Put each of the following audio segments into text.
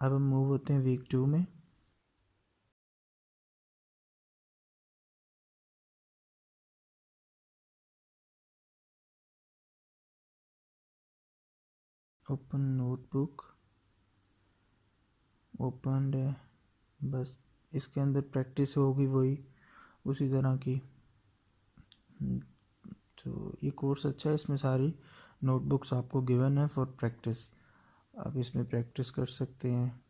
अब हम मूव होते हैं वीक 2 में। ओपन नोटबुक, ओपन है, बस इसके अंदर प्रैक्टिस होगी वही उसी तरह की। तो ये कोर्स अच्छा है, इसमें सारी नोटबुक्स आपको गिवन है फॉर प्रैक्टिस, आप इसमें प्रैक्टिस कर सकते हैं।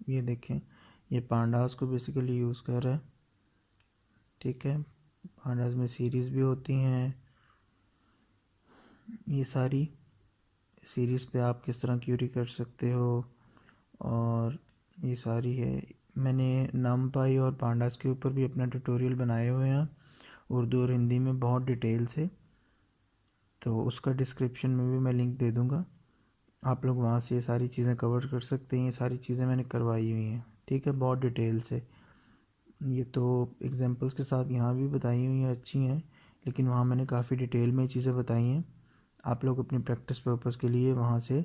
ये देखें, ये पांडास को बेसिकली यूज़ कर रहा है, ठीक है। पांडास में सीरीज़ भी होती हैं, ये सारी सीरीज़ पे आप किस तरह क्यूरी कर सकते हो, और ये सारी है। मैंने नमपाई और पांडास के ऊपर भी अपना ट्यूटोरियल बनाए हुए हैं उर्दू और हिंदी में बहुत डिटेल से, तो उसका डिस्क्रिप्शन में भी मैं लिंक दे दूँगा, आप लोग वहाँ से ये सारी चीज़ें कवर कर सकते हैं। ये सारी चीज़ें मैंने करवाई हुई हैं, ठीक है, बहुत डिटेल से। ये तो एग्जांपल्स के साथ यहाँ भी बताई हुई हैं, अच्छी हैं, लेकिन वहाँ मैंने काफ़ी डिटेल में चीज़ें बताई हैं। आप लोग अपनी प्रैक्टिस पर्पज़ के लिए वहाँ से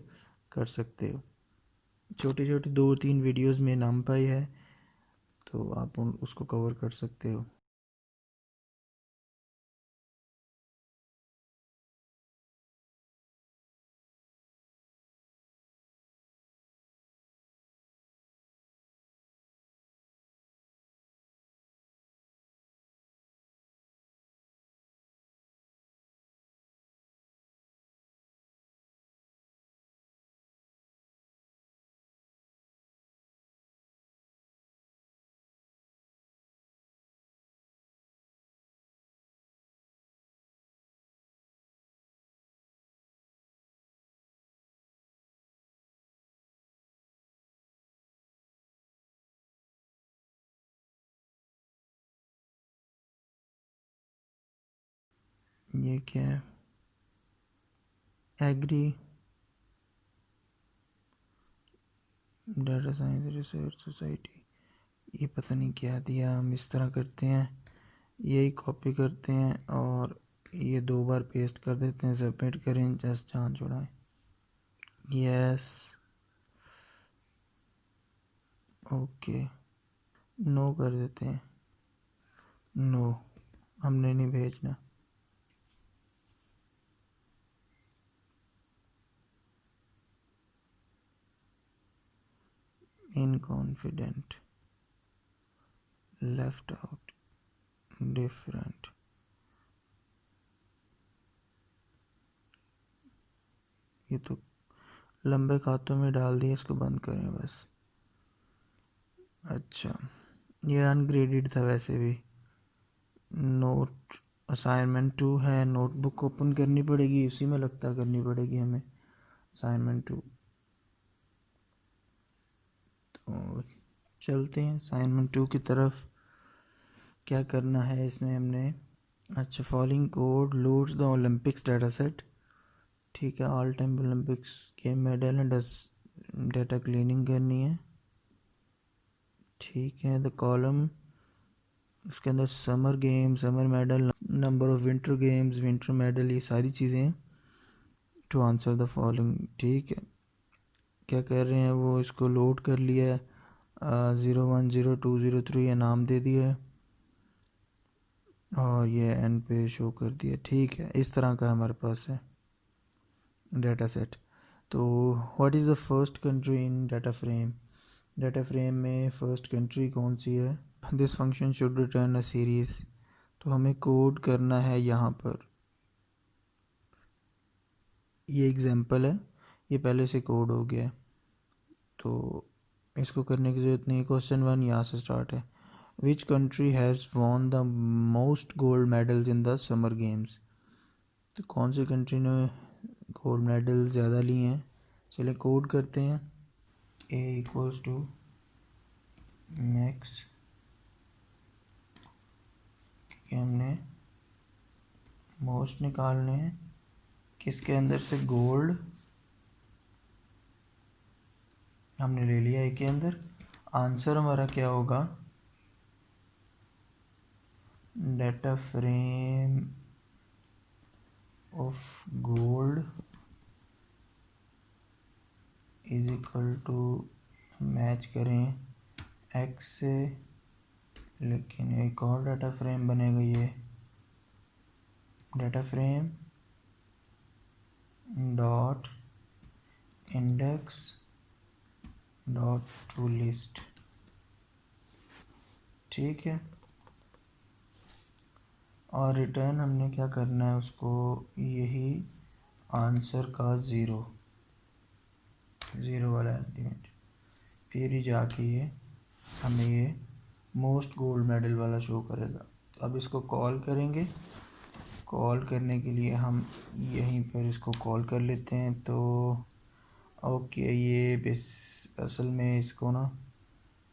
कर सकते हो। छोटी छोटी 2-3 वीडियोस में NumPy है, तो आप उसको कवर कर सकते हो। ये क्या है, agri data science research society, ये पता नहीं क्या दिया। हम इस तरह करते हैं, यही कॉपी करते हैं और ये 2 बार पेस्ट कर देते हैं, सबमिट करें, जस्ट जान छुड़ाएं, यस, ओके, नो कर देते हैं, नो, हमने नहीं भेजना। इनकॉन्फिडेंट, लेफ्ट आउट, डिफरेंट, ये तो लंबे खातों में डाल दिया, इसको बंद करें बस। अच्छा, ये अनग्रेडेड था वैसे भी। नोट असाइनमेंट 2 है, नोटबुक ओपन करनी पड़ेगी, उसी में लगता करनी पड़ेगी हमें असाइनमेंट 2। तो चलते हैं असाइनमेंट 2 की तरफ। क्या करना है इसमें हमने, अच्छा, following code loads the Olympics data set, ठीक है, ऑल टाइम ओलंपिक्स के मेडल एंड डाटा क्लीनिंग करनी है, ठीक है। द कॉलम, उसके अंदर summer game, summer medal, number of winter games, winter medal, ये सारी चीज़ें टू आंसर द फॉलोइंग, ठीक है। क्या कर रहे हैं वो, इसको लोड कर लिया है, 010203 ये नाम दे दिया है और ये एन पे शो कर दिया, ठीक है। इस तरह का हमारे पास है डाटा सेट। तो what is the first country in data frame, data frame में फर्स्ट कंट्री कौन सी है। This function should return a series, तो हमें कोड करना है यहाँ पर, ये एग्जांपल है, ये पहले से कोड हो गया है, तो इसको करने की ज़रूरत नहीं है। क्वेश्चन 1 यहाँ से स्टार्ट है, विच country has won the most gold medals in the summer games, तो कौन सी कंट्री ने गोल्ड मेडल ज़्यादा लिए हैं। चलिए कोड करते हैं, ए इक्वल्स टू मैक्स, कि हमने मोस्ट निकालने हैं, किसके अंदर से, गोल्ड हमने ले लिया ए के अंदर। आंसर हमारा क्या होगा, data frame of gold is equal to, match करें एक्स से, लेकिन एक और डाटा फ्रेम बनेगा, ये data frame dot index dot to list. ठीक है, और रिटर्न हमने क्या करना है उसको, यही आंसर का ज़ीरो वाला एलिमेंट, फिर ही जाके ये हमें ये मोस्ट गोल्ड मेडल वाला शो करेगा। तो अब इसको कॉल करेंगे, कॉल करने के लिए हम यहीं पर इसको कॉल कर लेते हैं। तो ओके, ये असल में इसको ना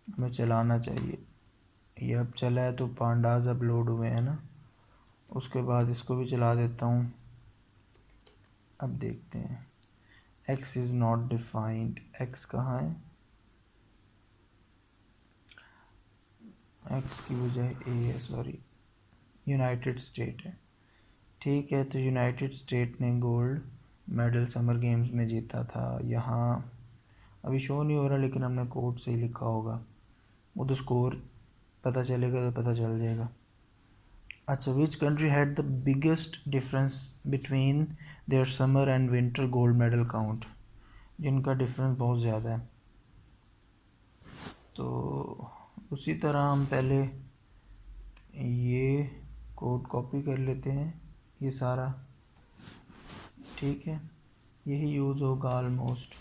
हमें चलाना चाहिए, ये अब चला है तो पांडास अपलोड हुए हैं ना, उसके बाद इसको भी चला देता हूँ। अब देखते हैं, x is not defined, x कहाँ है, x की बजाय a है, सॉरी यूनाइटेड स्टेट है। ठीक है, तो यूनाइटेड स्टेट ने गोल्ड मेडल समर गेम्स में जीता था। यहाँ अभी शो नहीं हो रहा, लेकिन हमने कोड से ही लिखा होगा, वो तो स्कोर पता चलेगा तो पता चल जाएगा। अच्छा, which country had the biggest difference between their summer and winter gold medal count, जिनका डिफरेंस बहुत ज़्यादा है। तो उसी तरह हम पहले ये कोड कॉपी कर लेते हैं, ये सारा। ठीक है, यही यूज़ होगा ऑलमोस्ट।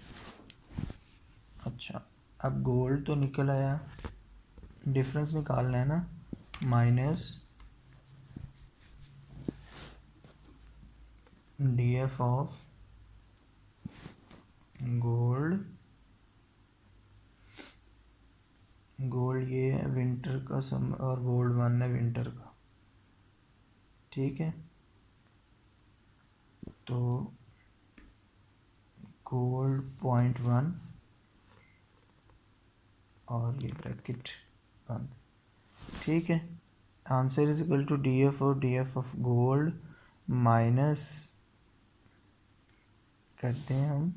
अच्छा, अब गोल्ड तो निकल आया, डिफरेंस निकालना है ना, minus DF of gold, gold ये है विंटर का समर, और गोल्ड 1 है विंटर का। ठीक है, तो गोल्ड 0.1 और ये ब्रैकेट बंद। ठीक है, answer is equal to DF और DF ऑफ गोल्ड माइनस करते हैं हम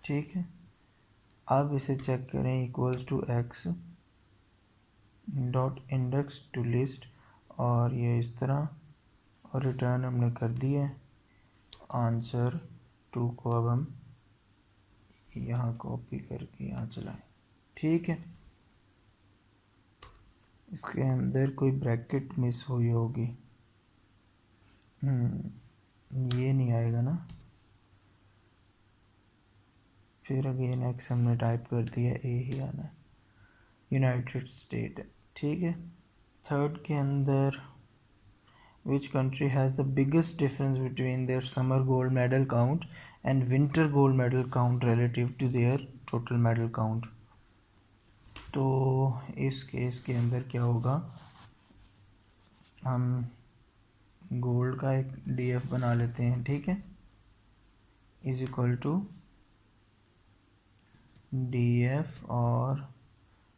ठीक है, अब इसे चेक करें, equals to x dot index to list, और ये इस तरह, और रिटर्न हमने कर दिया है आंसर 2 को। अब हम यहाँ कॉपी करके यहाँ चलाएं। ठीक है, इसके अंदर कोई ब्रैकेट मिस हुई होगी, ये नहीं आएगा ना, फिर अगेन एक्स हमने टाइप कर दिया, ए ही आना है, यूनाइटेड स्टेट है। ठीक है, थर्ड के अंदर which country has the biggest difference between their summer gold medal count and winter gold medal count relative to their total medal count. तो इस केस के अंदर क्या होगा, हम गोल्ड का एक DF बना लेते हैं। ठीक है, इज इक्वल टू DF, और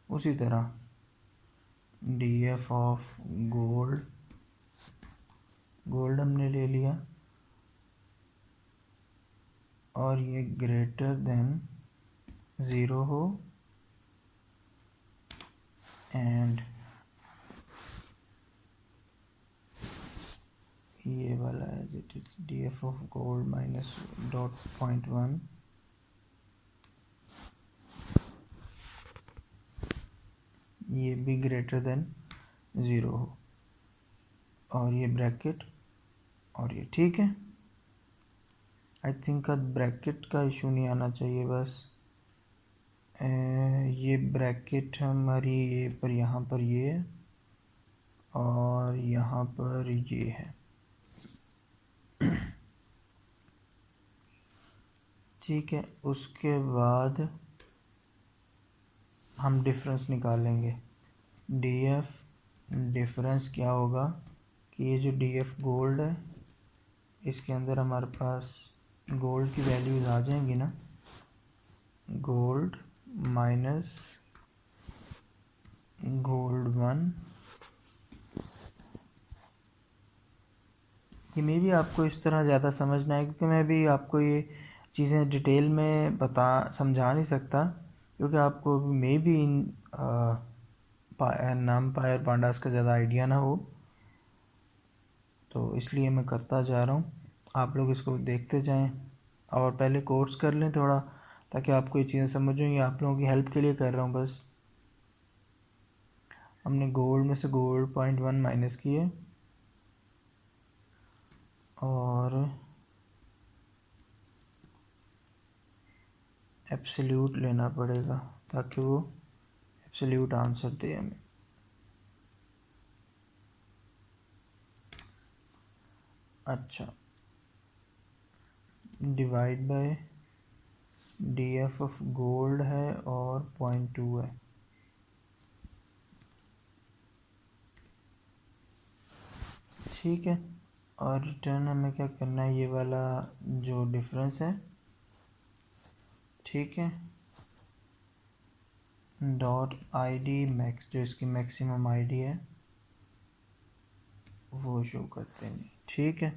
उसी तरह DF ऑफ गोल्ड, गोल्ड हमने ले लिया, और ये ग्रेटर देन 0 हो, एंड ये वाला as it is DF of gold minus dot 0.1, ये भी ग्रेटर देन 0 हो, और ये ब्रैकेट, और ये। ठीक है, आई थिंक ब्रैकेट का इशू नहीं आना चाहिए, बस ये ब्रैकेट हमारी ये पर, यहाँ पर ये है, और यहाँ पर ये है। ठीक है, उसके बाद हम डिफरेंस निकालेंगे। DF डिफरेंस क्या होगा कि ये जो DF गोल्ड है, इसके अंदर हमारे पास गोल्ड की वैल्यूज़ आ जाएंगी ना, गोल्ड माइनस गोल्ड 1। ये मे भी आपको इस तरह ज़्यादा समझना है, क्योंकि मैं भी आपको ये चीज़ें डिटेल में समझा नहीं सकता, क्योंकि आपको मे भी इन नाम पाए और पांडास का ज़्यादा आइडिया ना हो, तो इसलिए मैं करता जा रहा हूँ। आप लोग इसको देखते जाएं और पहले कोर्स कर लें थोड़ा, ताकि आपको ये चीज़ें समझ हो। ये आप लोगों की हेल्प के लिए कर रहा हूँ बस। हमने गोल्ड में से गोल्ड 0.1 माइनस किए और एब्सोल्यूट लेना पड़ेगा ताकि वो एब्सोल्यूट आंसर दे हमें। अच्छा, divide by DF of gold है और 0.2 है। ठीक है, और रिटर्न हमें क्या करना है, ये वाला जो डिफरेंस है, ठीक है, डॉट ID मैक्स, जो इसकी मैक्सिमम ID है वो शो करते हैं। ठीक है,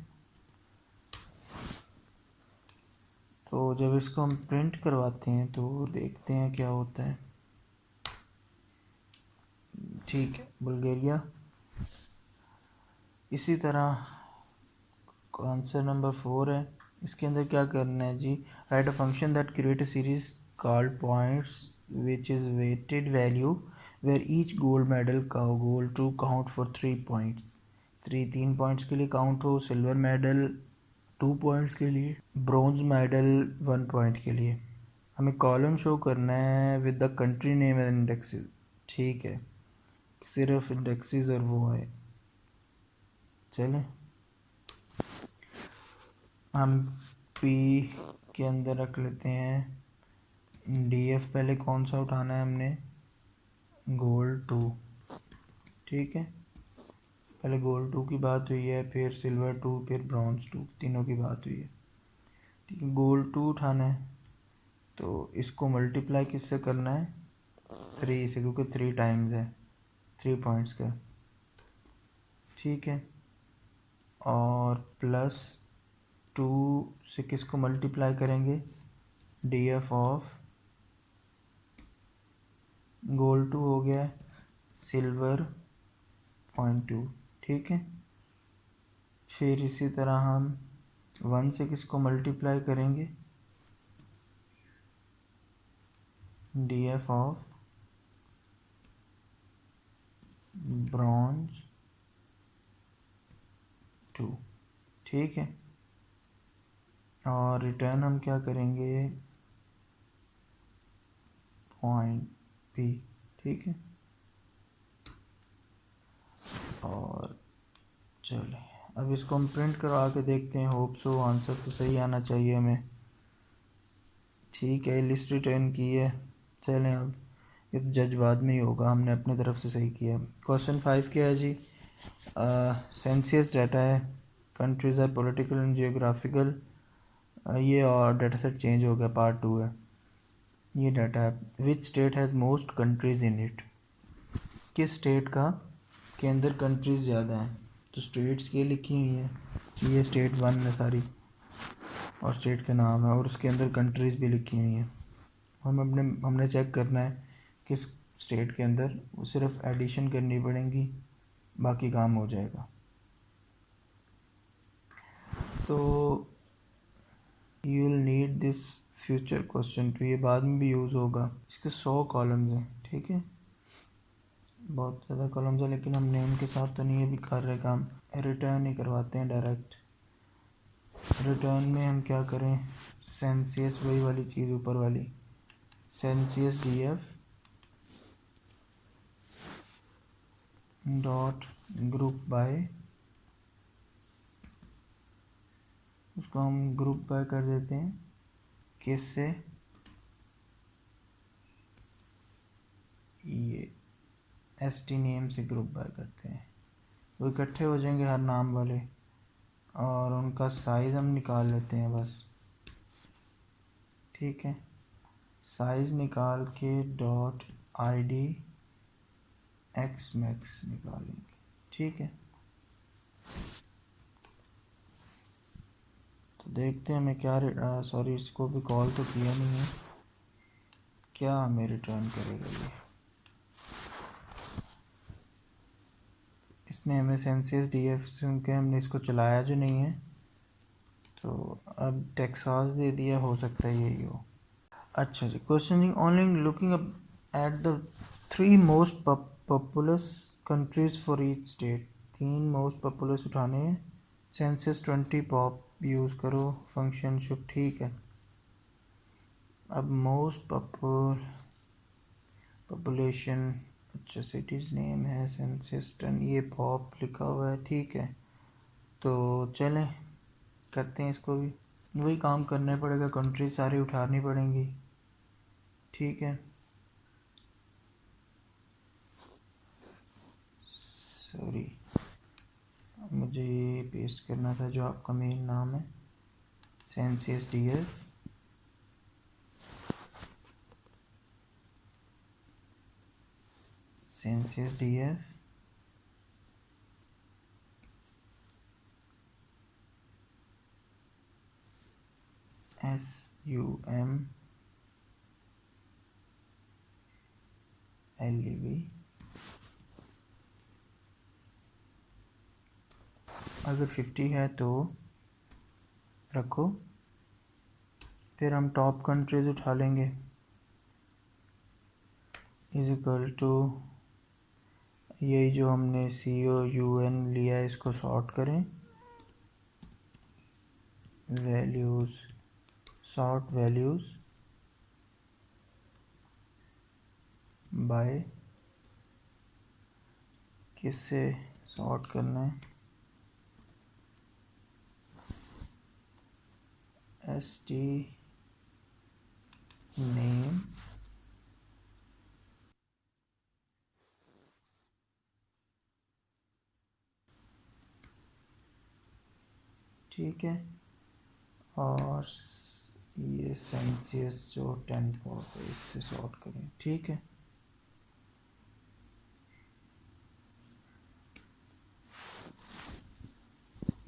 तो जब इसको हम प्रिंट करवाते हैं तो देखते हैं क्या होता है। ठीक है, बुल्गारिया। इसी तरह आंसर नंबर 4 है, इसके अंदर क्या करना है जी, write a function that create a series called points which is weighted value where each gold medal का goal to count for 3 points. 3 points के लिए काउंट हो, सिल्वर मेडल 2 पॉइंट्स के लिए, ब्रॉन्ज मेडल 1 पॉइंट के लिए। हमें कॉलम शो करना है with the country name and indexes. ठीक है, सिर्फ इंडेक्सेस और वो है। चलें, हम पी के अंदर रख लेते हैं DF। पहले कौन सा उठाना है हमने, गोल्ड 2। ठीक है, पहले गोल्ड 2 की बात हुई है, फिर सिल्वर 2, फिर ब्रॉन्ज 2, तीनों की बात हुई है। ठीक है, गोल्ड 2 उठाना है तो इसको मल्टीप्लाई किससे करना है, 3 से, क्योंकि 3 टाइम्स है 3 पॉइंट्स का। ठीक है, और प्लस 2 से किसको मल्टीप्लाई करेंगे, DF ऑफ गोल्ड 2 हो गया, सिल्वर 0.2। ठीक है, फिर इसी तरह हम 1 से किसको मल्टीप्लाई करेंगे, DF ऑफ ब्रॉन्ज 2। ठीक है, और रिटर्न हम क्या करेंगे, पॉइंट P। ठीक है, और चले अब इसको हम प्रिंट करवा के देखते हैं, होप सो आंसर तो सही आना चाहिए हमें। ठीक है, लिस्ट रिटर्न की है। चलें, अब ये तो जज बाद में ही होगा, हमने अपने तरफ से सही किया। क्वेश्चन 5 क्या है जी, सेंसियस डाटा है, countries are political and geographical. ये और डाटा सेट चेंज हो गया, पार्ट 2 है। ये डाटा है, which state has most countries in it, किस स्टेट का के अंदर कंट्रीज ज़्यादा हैं। तो स्टेट्स ये लिखी हुई हैं, ये स्टेट 1 है सारी, और स्टेट का नाम है, और उसके अंदर कंट्रीज़ भी लिखी हुई हैं। हमने चेक करना है किस स्टेट के अंदर, वो सिर्फ एडिशन करनी पड़ेगी, बाकी काम हो जाएगा। तो you will need this future question, तो ये बाद में भी यूज़ होगा। इसके 100 कॉलम्स हैं। ठीक है, बहुत ज़्यादा कॉलम्स हैं, लेकिन हमने उनके साथ तो नहीं अभी कर रहे काम, रिटर्न ही करवाते हैं डायरेक्ट। रिटर्न में हम क्या करें, सेंसियस, वही वाली चीज़ ऊपर वाली, सेंसियस DF डॉट ग्रुप बाय, उसको हम ग्रुप बाय कर देते हैं, किससे, ये ST नेम से ग्रुप बाय करते हैं, वो इकट्ठे हो जाएंगे हर नाम वाले, और उनका साइज़ हम निकाल लेते हैं बस। ठीक है, साइज़ निकाल के डॉट ID एक्स मैक्स निकालेंगे, ठीक है। तो देखते हैं मैं क्या सॉरी इसको भी कॉल तो किया नहीं है, क्या हमें रिटर्न करेगा ये। इसने हमें सेंसियस DF क्योंकि हमने इसको चलाया जो नहीं है, तो अब टेक्सास दे दिया, हो सकता है यही हो। अच्छा जी, questioning only looking at the 3 most populous countries for each state. 3 most populous उठाने हैं, सेंसस 20 पॉप यूज़ करो, फंक्शन शुभ, ठीक है। अब मोस्ट पॉपुलेशन, अच्छा सिटीज़ नेम है सेंसस 10, ये पॉप लिखा हुआ है, ठीक है। तो चलें करते हैं इसको भी, वही काम करना पड़ेगा, कंट्री सारी उठानी पड़ेंगी, ठीक है। सॉरी मुझे ये पेस्ट करना था जो आपका मेन नाम है, सेंसियस DF सेंसियस DF SUMLEV। अगर 50 है तो रखो, फिर हम टॉप कंट्रीज उठा लेंगे, इज इक्वल टू यही जो हमने COUN लिया है, इसको सॉर्ट करें, वैल्यूज़, सॉर्ट वैल्यूज़ बाय, किससे सॉर्ट करना है, ST नेम, ठीक है, और ये सेंसियस जो 10 पॉप है इससे सॉर्ट करें, ठीक है।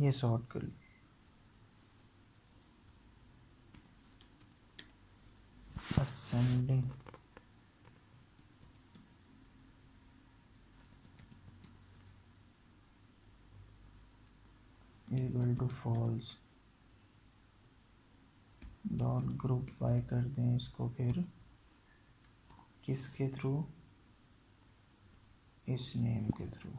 ये सॉर्ट कर लो, ascending equal to false, dot group by कर दें इसको, फिर किसके थ्रू, इस नेम के थ्रू,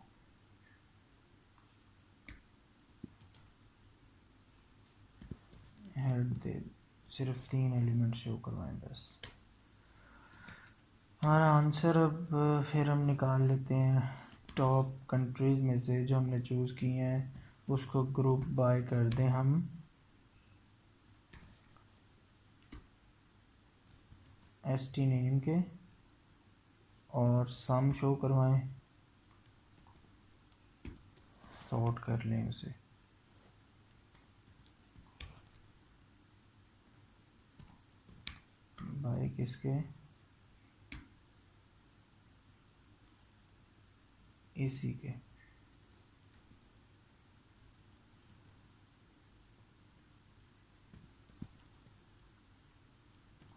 हेड दे, सिर्फ 3 एलिमेंट शो करवाएं बस। हमारा आंसर अब फिर हम निकाल लेते हैं, टॉप कंट्रीज़ में से जो हमने चूज़ किए हैं उसको ग्रुप बाय कर दें हम ST नेम के, और सम शो करवाएं, सॉर्ट कर लें उसे, बाय किसके, इसी के,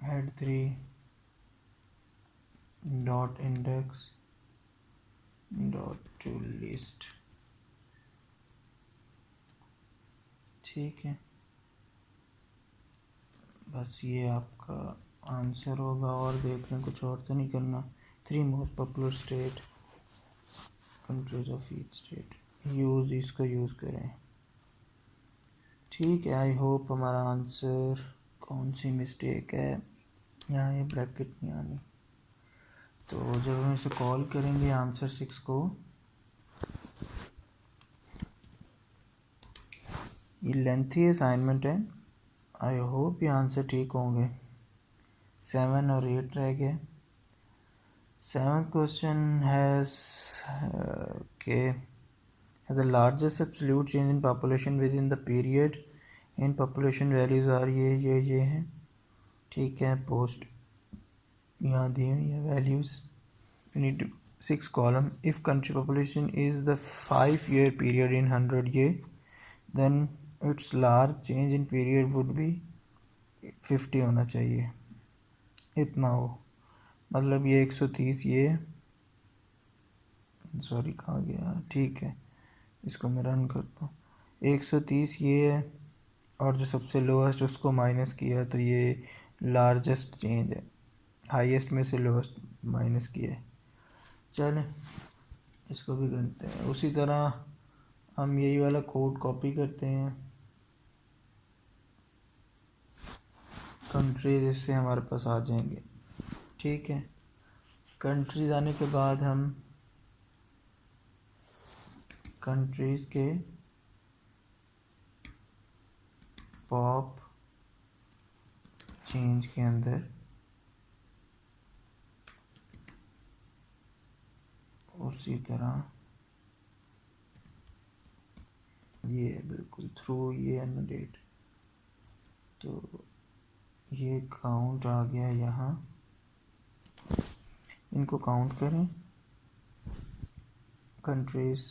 head 3 dot index dot to list, ठीक है। बस ये आपका आंसर होगा, और देख लें कुछ और तो नहीं करना। 3 most popular state, countries of each state, use, इसको यूज़ करें, ठीक है। आई होप हमारा आंसर, कौन सी मिस्टेक है यहाँ, ये ब्रैकेट नहीं आनी, तो जब हम इसे कॉल करेंगे आंसर 6 को, ये लेंथी असाइनमेंट है, आई होप ये आंसर ठीक होंगे। 7 और 8 रह गए। 7th question has the largest absolute change in population within the period in population values are ये हैं, ठीक है। पोस्ट यहाँ दी हुई है values, you need 6 column. If country population is the 5-year period in 100 year, then its large change in period would be 50 होना चाहिए, इतना हो। मतलब ये 130, ये सॉरी कहाँ गया, ठीक है इसको मैं रन करता हूँ। 130 ये है, और जो सबसे लोएस्ट उसको माइनस किया तो ये लार्जेस्ट चेंज है, हाईएस्ट में से लोएस्ट माइनस किया है। चलें इसको भी करते हैं उसी तरह, हम यही वाला कोड कॉपी करते हैं कंट्रीज, इससे हमारे पास आ जाएंगे। ठीक है, कंट्रीज आने के बाद हम कंट्रीज के पॉप चेंज के अंदर उसी तरह ये बिल्कुल थ्रू ये एनोडेट, तो ये काउंट आ गया यहाँ, इनको काउंट करें कंट्रीज,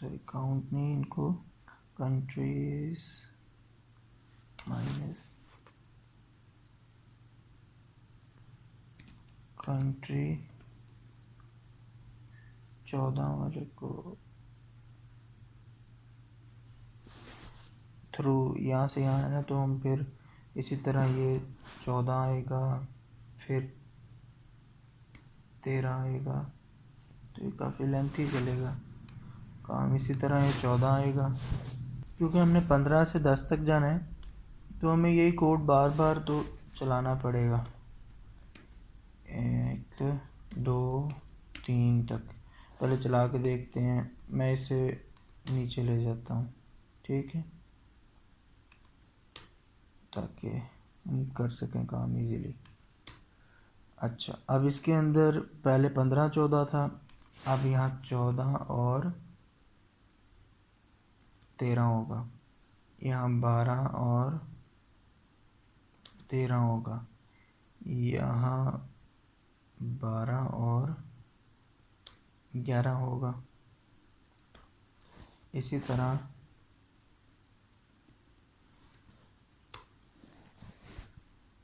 सॉरी काउंट नहीं, इनको कंट्रीज माइनस कंट्री 14 वाले को थ्रू, यहाँ से यहाँ है ना, तो हम फिर इसी तरह ये 14 आएगा, फिर 13 आएगा, तो ये काफ़ी लेंथी चलेगा काम। इसी तरह ये 14 आएगा, क्योंकि हमने 15 से 10 तक जाना है तो हमें यही कोड बार बार तो चलाना पड़ेगा। 1 2 3 तक पहले चला के देखते हैं, मैं इसे नीचे ले जाता हूँ, ठीक है, ताकि हम कर सकें काम इजीली। अच्छा, अब इसके अंदर पहले 15 14 था, अब यहाँ 14 और 13 होगा, यहाँ 12 और 13 होगा, यहाँ 12 और 11 होगा, इसी तरह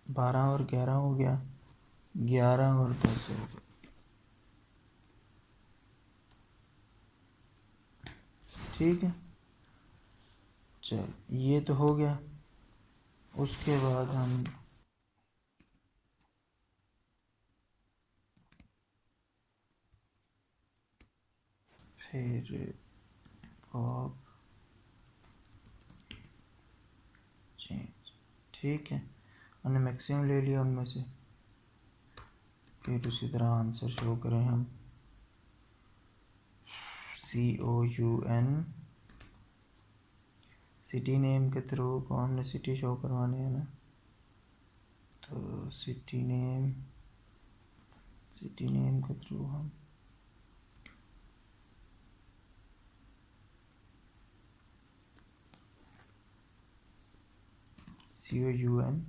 12 और 11 हो गया, 11 और 10 हो गया। ठीक है, चल ये तो हो गया। उसके बाद हम फिर पॉप चेंज, ठीक है, हमने मैक्सिमम ले लिया उनमें से। फिर उसी तरह आंसर शो करें हम, COUN सिटी नेम के थ्रू को हमने सिटी शो करवानी है ना, तो सिटी नेम के थ्रू हम COUN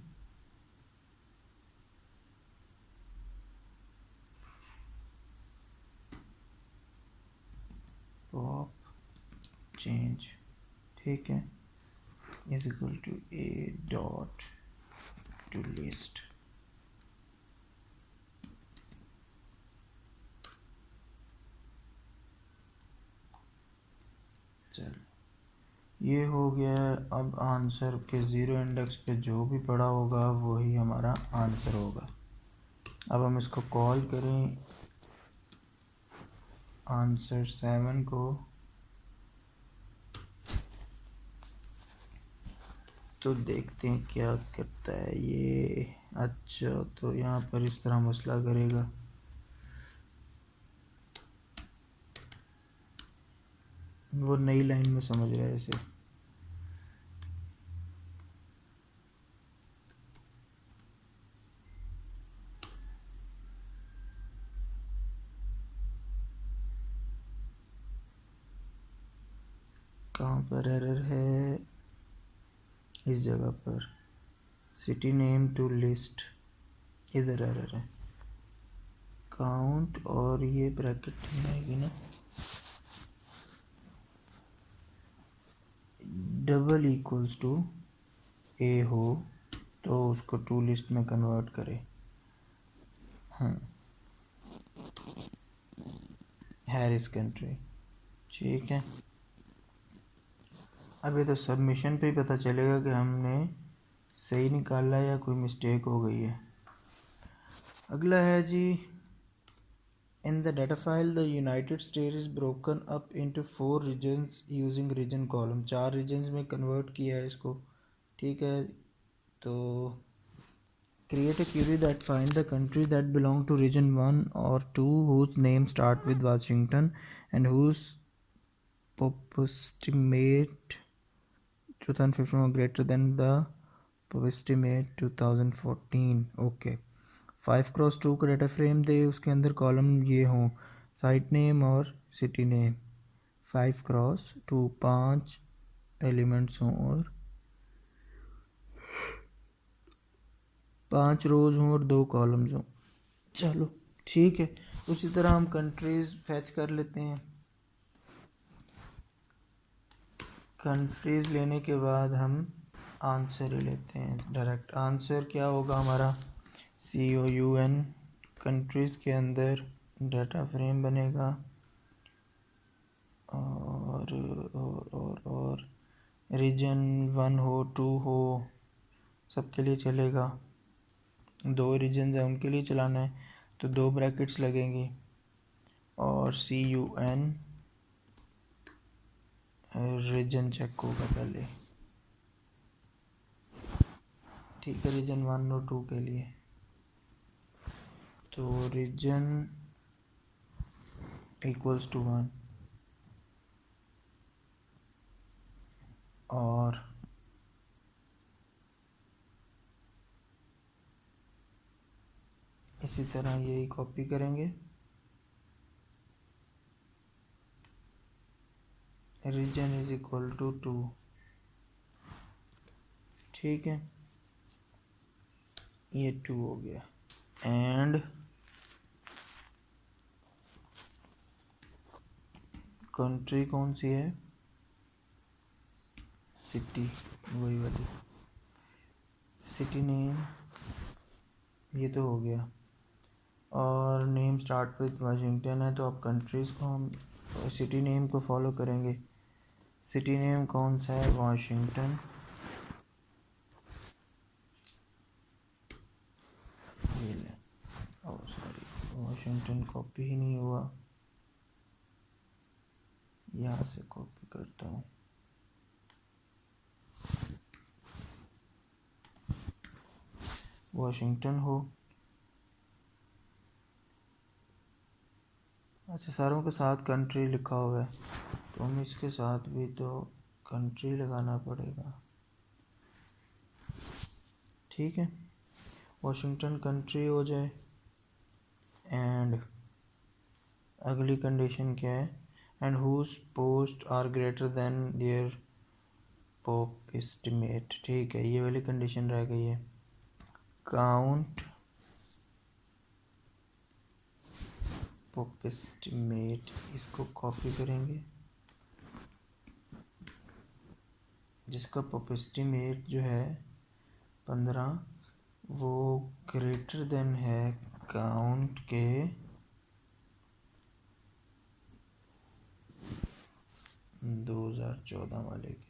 पॉप चेंज, ठीक है, is equal to A dot to list. चल ये हो गया। अब आंसर के ज़ीरो इंडेक्स पे जो भी पड़ा होगा वही हमारा आंसर होगा। अब हम इसको कॉल करें आंसर 7 को, तो देखते हैं क्या करता है ये। अच्छा, तो यहाँ पर इस तरह मसला करेगा, वो नई लाइन में समझ रहा है इसे। कहाँ पर एरर है, इस जगह पर सिटी नेम टू लिस्ट, इधर आ रहा है काउंट, और ये ब्रैकेट में आएगी ना, डबल इक्वल्स टू ए हो तो उसको टू लिस्ट में कन्वर्ट करे। हैरिस कंट्री, ठीक है। अब ये तो सबमिशन पे ही पता चलेगा कि हमने सही निकाला या कोई मिस्टेक हो गई है। अगला है जी, in the data file the United State is broken up into 4 regions using region column, 4 regions में कन्वर्ट किया है इसको, ठीक है। तो create a query that find the country that belong to region 1 or 2 whose name start with Washington and whose popestimate 2015 was greater than the popestimate 2014। Okay 5x2 का data frame दे, उसके अंदर कॉलम ये हों साइट नेम और city name. 5x2 5 elements हों और 5 रोज हों और 2 कॉलम्स हों। चलो ठीक है, उसी तरह हम कंट्रीज फैच कर लेते हैं। कंट्रीज लेने के बाद हम आंसर ही लेते हैं डायरेक्ट। आंसर क्या होगा हमारा, COUN, कंट्रीज के अंदर डाटा फ्रेम बनेगा और रीजन 1 हो 2 हो सबके लिए चलेगा। 2 रीजन है उनके लिए चलाना है तो 2 ब्रैकेट्स लगेंगी और CUN रीजन चेक होगा पहले, ठीक है, रीजन 1 और 2 के लिए। तो रीजन इक्वल्स टू 1 और इसी तरह यही कॉपी करेंगे, रीजन इज इक्वल टू 2, ठीक है, ये 2 हो गया। एंड कंट्री कौन सी है, सिटी, वही वाली सिटी नेम, ये तो हो गया। और नेम स्टार्ट विद वाशिंगटन है तो अब कंट्रीज़ को हम सिटी नेम को फॉलो करेंगे। सिटी नेम कौन सा है, वाशिंगटन, ये ले, ओह सॉरी वाशिंगटन कॉपी ही नहीं हुआ, यहाँ से कॉपी करता हूँ। वाशिंगटन हो, अच्छा सारों के साथ कंट्री लिखा हुआ है तो हम इसके साथ भी तो कंट्री लगाना पड़ेगा, ठीक है। वाशिंगटन कंट्री हो जाए एंड अगली कंडीशन क्या है, and whose posts are greater than their pop estimate, ठीक है, ये वाली कंडीशन रह गई है। काउंट पोप एस्टिमेट, इसको कॉपी करेंगे, जिसका पोप एस्टिमेट जो है 15 वो ग्रेटर देन है काउंट के 2014 वाले के।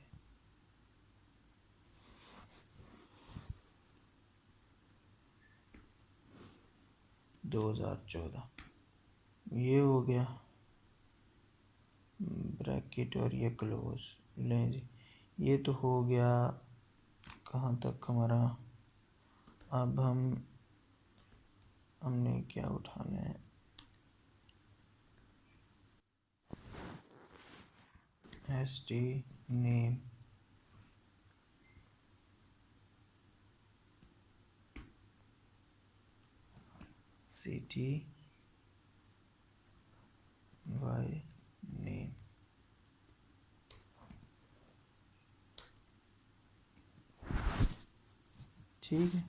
ये हो गया ब्रैकेट और ये क्लोज, लें जी, ये तो हो गया कहाँ तक हमारा। अब हमने क्या उठाना है, ST नेम, CTY नेम, ठीक है।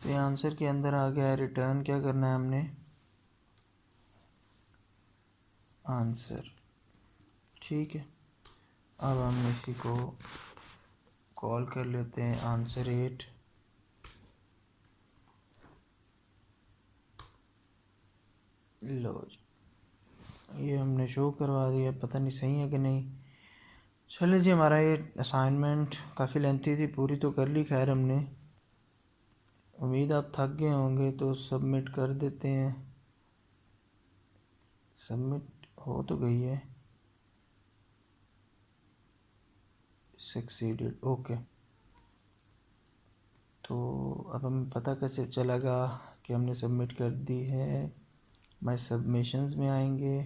तो ये आंसर के अंदर आ गया है, रिटर्न क्या करना है हमने, आंसर। ठीक है, अब हम इसी को कॉल कर लेते हैं आंसर 8। लो जी, ये हमने शो करवा दिया, पता नहीं सही है कि नहीं। चलिए जी, हमारा ये असाइनमेंट काफ़ी लेंथी थी, पूरी तो कर ली खैर हमने। उम्मीद आप थक गए होंगे, तो सबमिट कर देते हैं। सबमिट हो तो गई है, सक्सीडेड, ओके। तो अब हमें पता कैसे चलेगा कि हमने सबमिट कर दी है। माय सबमिशंस में आएंगे,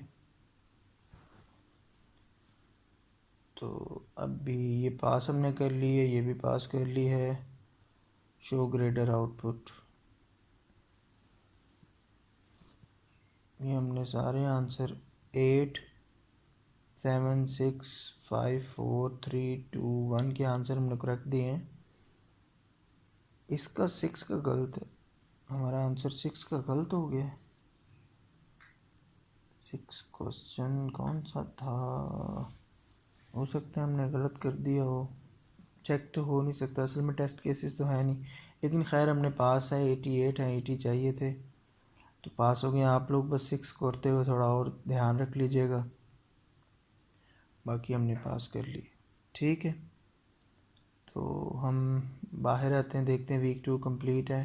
तो अभी ये पास हमने कर ली है, ये भी पास कर ली है। शो ग्रेडर आउटपुट, ये हमने सारे आंसर 8 7 6 5 4 3 2 1 के आंसर हमने करेक्ट दिए हैं। इसका 6 का गलत है, हमारा आंसर 6 का गलत हो गया। 6 क्वेश्चन कौन सा था, हो सकता है हमने गलत कर दिया हो, चेक तो हो नहीं सकता, असल में टेस्ट केसेस तो है नहीं। लेकिन खैर हमने पास है, 88 है, 80 चाहिए थे तो पास हो गए। आप लोग बस 6 करते हुए थोड़ा और ध्यान रख लीजिएगा, बाकी हमने पास कर ली। ठीक है, तो हम बाहर आते हैं, देखते हैं वीक 2 कंप्लीट है